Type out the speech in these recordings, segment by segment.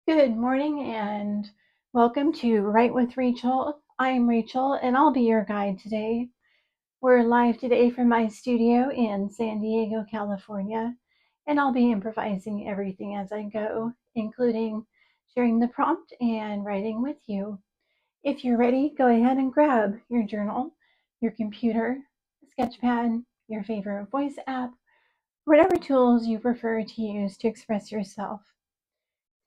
Good morning and welcome to Write with Rachel. I'm Rachel and I'll be your guide today. We're live today from my studio in San Diego, California, and I'll be improvising everything as I go, including sharing the prompt and writing with you. If you're ready, go ahead and grab your journal, your computer, sketchpad, your favorite voice app, whatever tools you prefer to use to express yourself.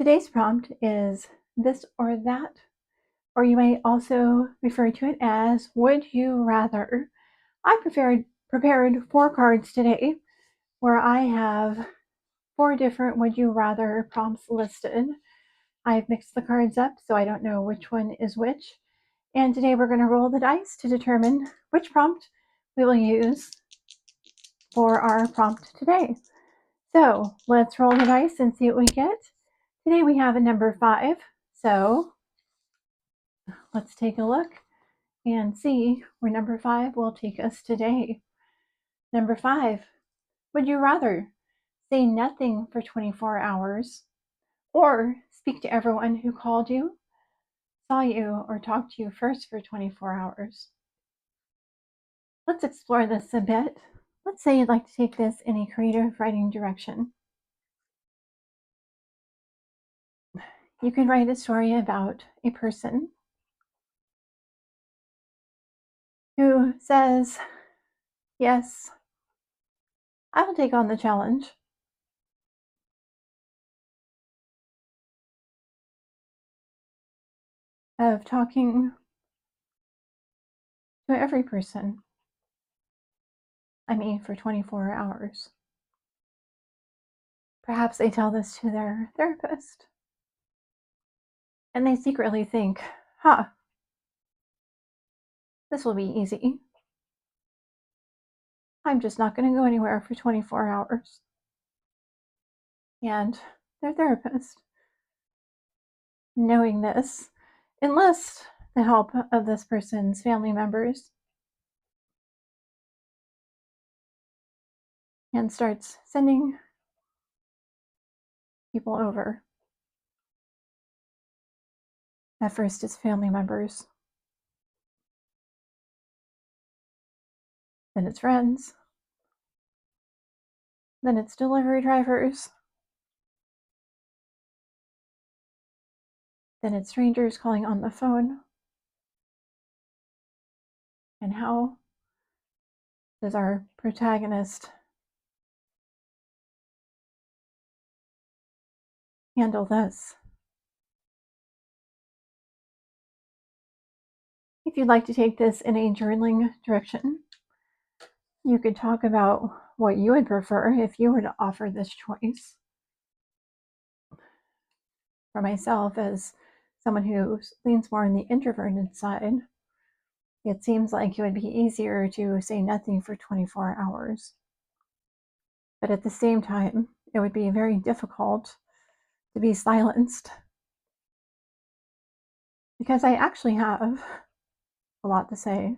Today's prompt is this or that, or you may also refer to it as would you rather. I prepared 4 cards today where I have 4 different would you rather prompts listed. I've mixed the cards up so I don't know which one is which. And today we're going to roll the dice to determine which prompt we will use for our prompt today. So let's roll the dice and see what we get. Today we have a number 5. So let's take a look and see where number 5 will take us today. Number 5, would you rather say nothing for 24 hours or speak to everyone who called you, saw you, or talked to you first for 24 hours? Let's explore this a bit. Let's say you'd like to take this in a creative writing direction. You could write a story about a person who says, yes, I will take on the challenge of talking to every person I meet for 24 hours. Perhaps they tell this to their therapist. And they secretly think, this will be easy. I'm just not going to go anywhere for 24 hours. And their therapist, knowing this, enlists the help of this person's family members and starts sending people over. At first, it's family members, then it's friends, then it's delivery drivers, then it's strangers calling on the phone. And how does our protagonist handle this? If you'd like to take this in a journaling direction, you could talk about what you would prefer if you were to offer this choice. For myself, as someone who leans more on the introverted side, it seems like it would be easier to say nothing for 24 hours. But at the same time, it would be very difficult to be silenced because I actually have a lot to say.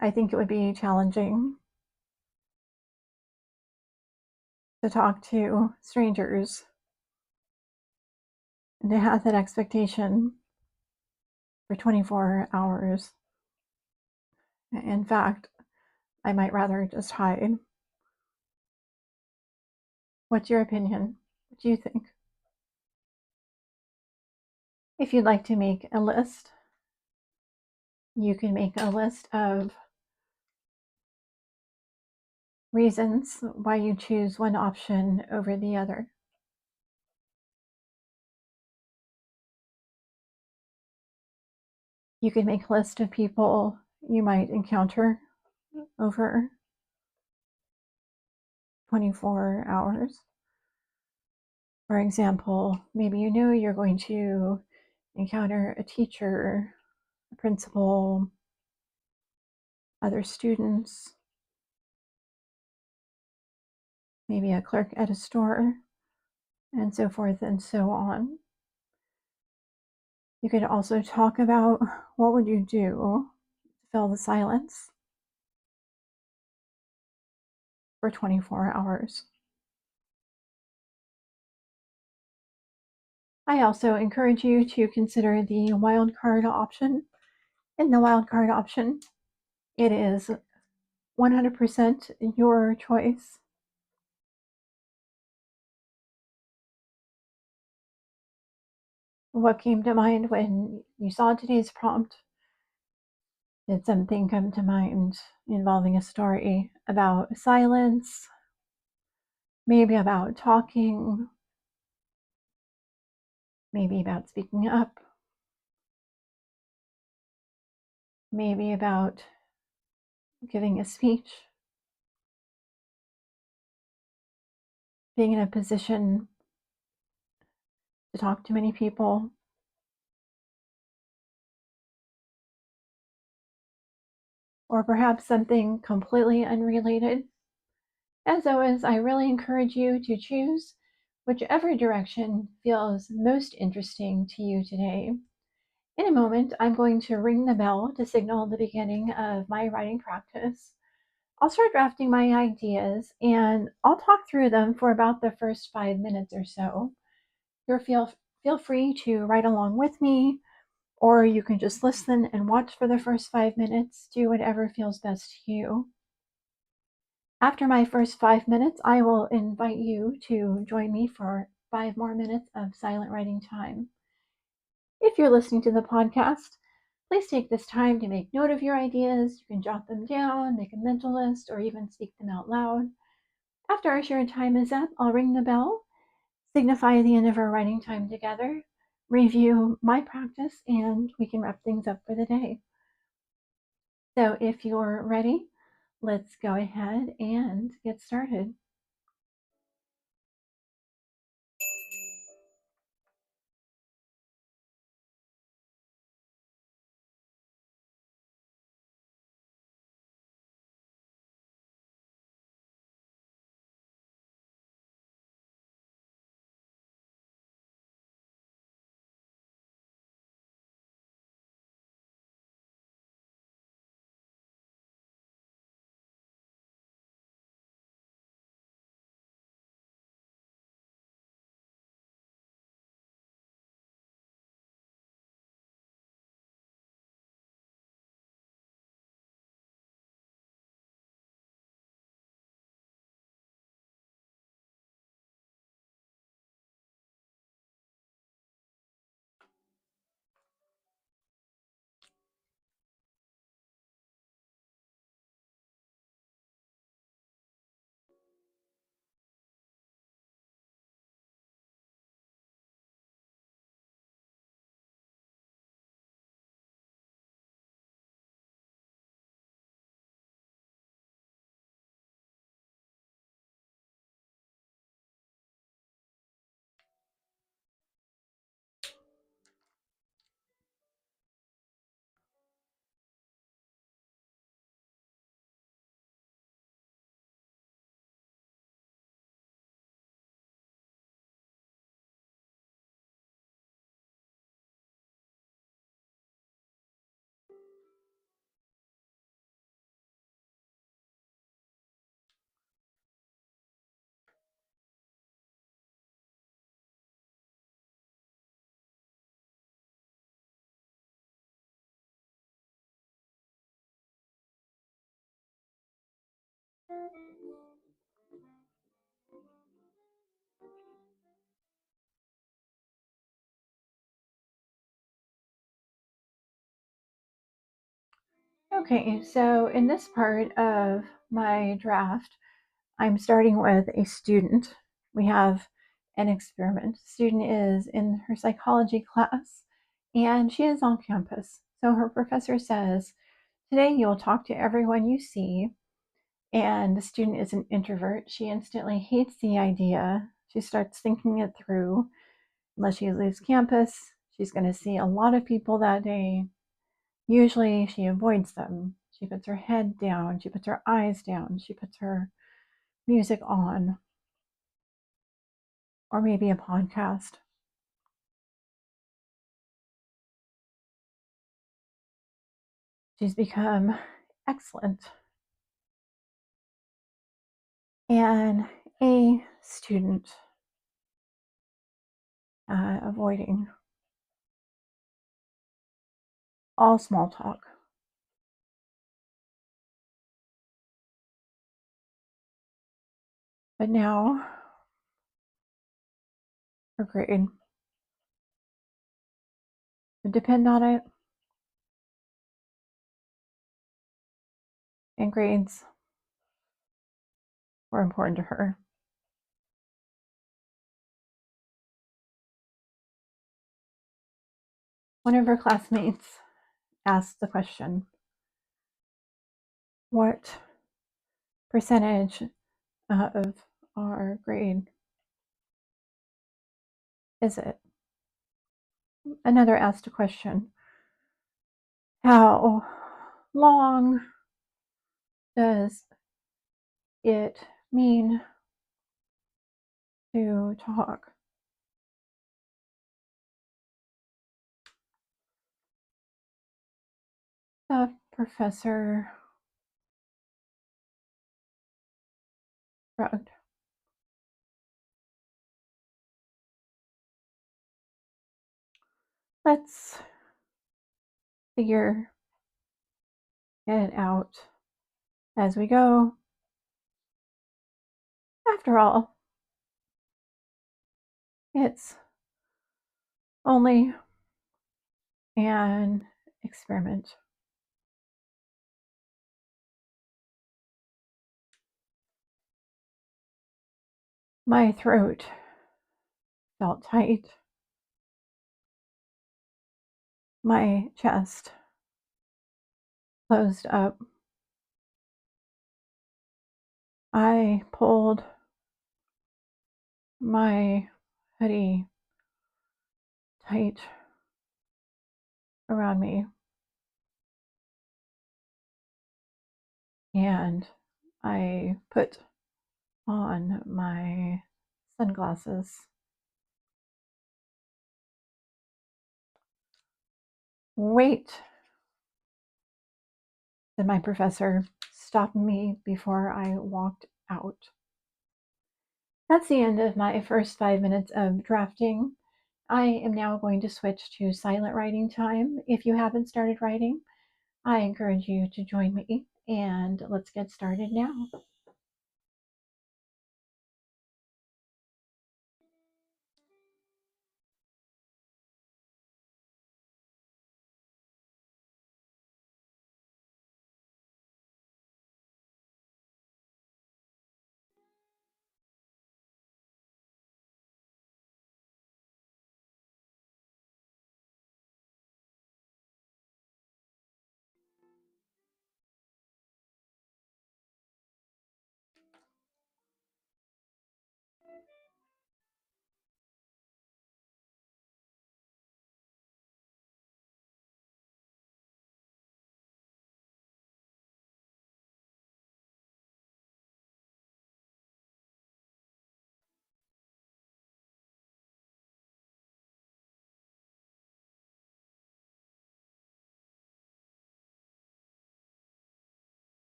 I think it would be challenging to talk to strangers and to have that expectation for 24 hours. In fact, I might rather just hide. What's your opinion? What do you think? If you'd like to make a list, you can make a list of reasons why you choose one option over the other. You can make a list of people you might encounter over 24 hours. For example, maybe you know you're going to encounter a teacher, a principal, other students, maybe a clerk at a store, and so forth and so on. You could also talk about what would you do to fill the silence for 24 hours. I also encourage you to consider the wildcard option. In the wildcard option, it is 100% your choice. What came to mind when you saw today's prompt? Did something come to mind involving a story about silence, maybe about talking, maybe about speaking up, maybe about giving a speech, being in a position to talk to many people, or perhaps something completely unrelated? As always, I really encourage you to choose whichever direction feels most interesting to you today. In a moment, I'm going to ring the bell to signal the beginning of my writing practice. I'll start drafting my ideas and I'll talk through them for about the first 5 minutes or so. Feel free to write along with me, or you can just listen and watch for the first 5 minutes. Do whatever feels best to you. After my first 5 minutes, I will invite you to join me for 5 more minutes of silent writing time. If you're listening to the podcast, please take this time to make note of your ideas. You can jot them down, make a mental list, or even speak them out loud. After our shared time is up, I'll ring the bell, signify the end of our writing time together, review my practice, and we can wrap things up for the day. So if you're ready, let's go ahead and get started. Okay, so in this part of my draft, I'm starting with a student. We have an experiment. The student is in her psychology class and she is on campus. So her professor says, today you'll talk to everyone you see. And the student is an introvert. She instantly hates the idea. She starts thinking it through. Unless she leaves campus, she's going to see a lot of people that day. Usually she avoids them. She puts her head down. She puts her eyes down. She puts her music on, or maybe a podcast. She's become excellent and a student. avoiding all small talk. But now, her grade would depend on it, and grades were important to her. One of her classmates asked the question, what percentage of our grade is it? Another asked a question, how long does it mean to talk? The professor shrugged. Let's figure it out as we go. After all, it's only an experiment. My throat felt tight. My chest closed up. I pulled my hoodie tight around me, and I put on my sunglasses. Wait, said my professor, stopping me before I walked out. That's the end of my first 5 minutes of drafting. I am now going to switch to silent writing time. If you haven't started writing, I encourage you to join me, and let's get started now.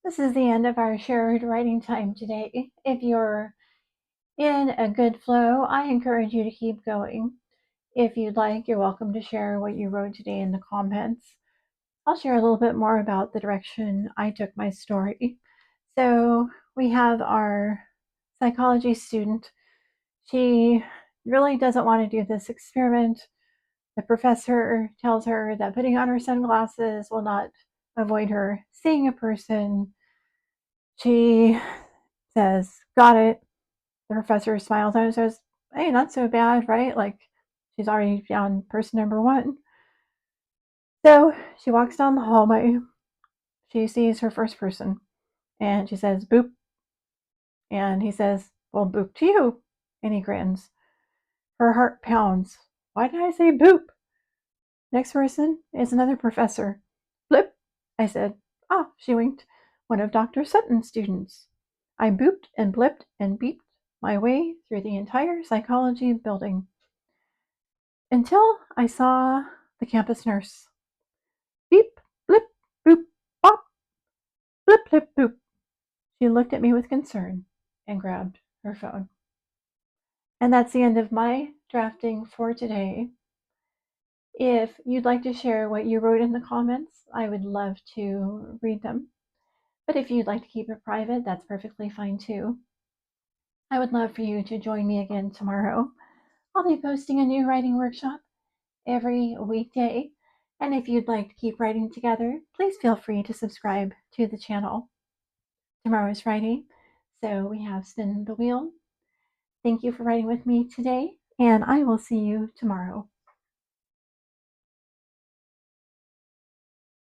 This is the end of our shared writing time today. If you're in a good flow, I encourage you to keep going. If you'd like, you're welcome to share what you wrote today in the comments. I'll share a little bit more about the direction I took my story. So, we have our psychology student. She really doesn't want to do this experiment. The professor tells her that putting on her sunglasses will not avoid her seeing a person. She says, "Got it." The professor smiles and says, "Hey, not so bad, right?" Like, she's already found person number one. So she walks down the hallway. She sees her first person and she says, "Boop." And he says, "Well, boop to you." And he grins. Her heart pounds. Why did I say boop? Next person is another professor. "Blip," I said. "Ah," she winked. "One of Dr. Sutton's students." I booped and blipped and beeped my way through the entire psychology building until I saw the campus nurse. Beep, blip, boop, bop, blip, blip, boop. She looked at me with concern and grabbed her phone. And that's the end of my drafting for today. If you'd like to share what you wrote in the comments, I would love to read them. But if you'd like to keep it private, that's perfectly fine too. I would love for you to join me again tomorrow. I'll be posting a new writing workshop every weekday. And if you'd like to keep writing together, please feel free to subscribe to the channel. Tomorrow is Friday, so we have Spin the Wheel. Thank you for writing with me today, and I will see you tomorrow.